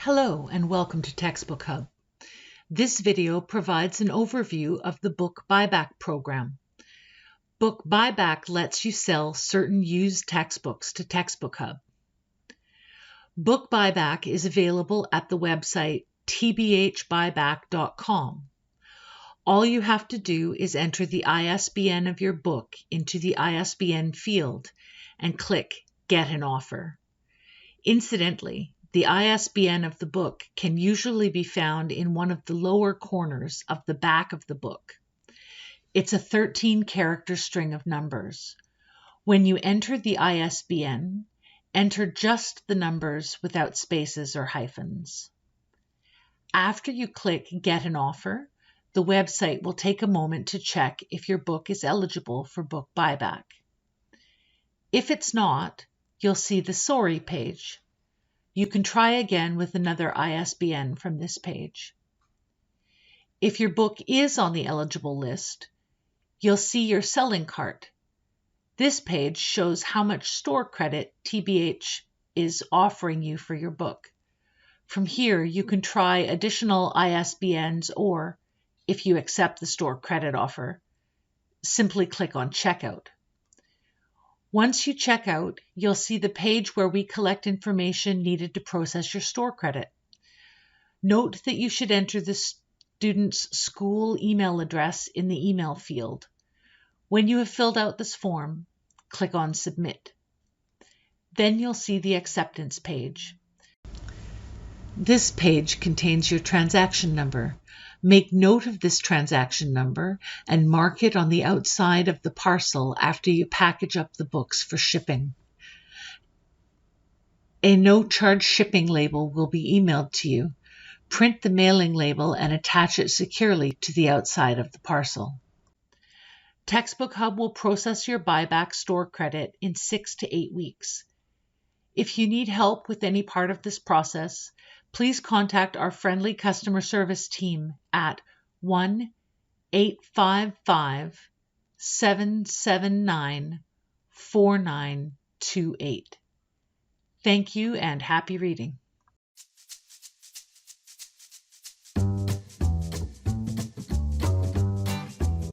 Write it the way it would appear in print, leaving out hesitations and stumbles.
Hello and welcome to Textbook Hub. This video provides an overview of the Book Buyback program. Book Buyback lets you sell certain used textbooks to Textbook Hub. Book Buyback is available at the website tbhbuyback.com. All you have to do is enter the ISBN of your book into the ISBN field and click Get an Offer. Incidentally, the ISBN of the book can usually be found in one of the lower corners of the back of the book. It's a 13-character string of numbers. When you enter the ISBN, enter just the numbers without spaces or hyphens. After you click Get an Offer, the website will take a moment to check if your book is eligible for book buyback. If it's not, you'll see the Sorry page. You can try again with another ISBN from this page. If your book is on the eligible list, you'll see your selling cart. This page shows how much store credit TBH is offering you for your book. From here, you can try additional ISBNs or, if you accept the store credit offer, simply click on Checkout. Once you check out, you'll see the page where we collect information needed to process your store credit. Note that you should enter the student's school email address in the email field. When you have filled out this form, click on Submit. Then you'll see the acceptance page. This page contains your transaction number. Make note of this transaction number and mark it on the outside of the parcel after you package up the books for shipping. A no-charge shipping label will be emailed to you. Print the mailing label and attach it securely to the outside of the parcel. Textbook Hub will process your buyback store credit in 6 to 8 weeks. If you need help with any part of this process, please contact our friendly customer service team at 1-855-779-4928. Thank you and happy reading.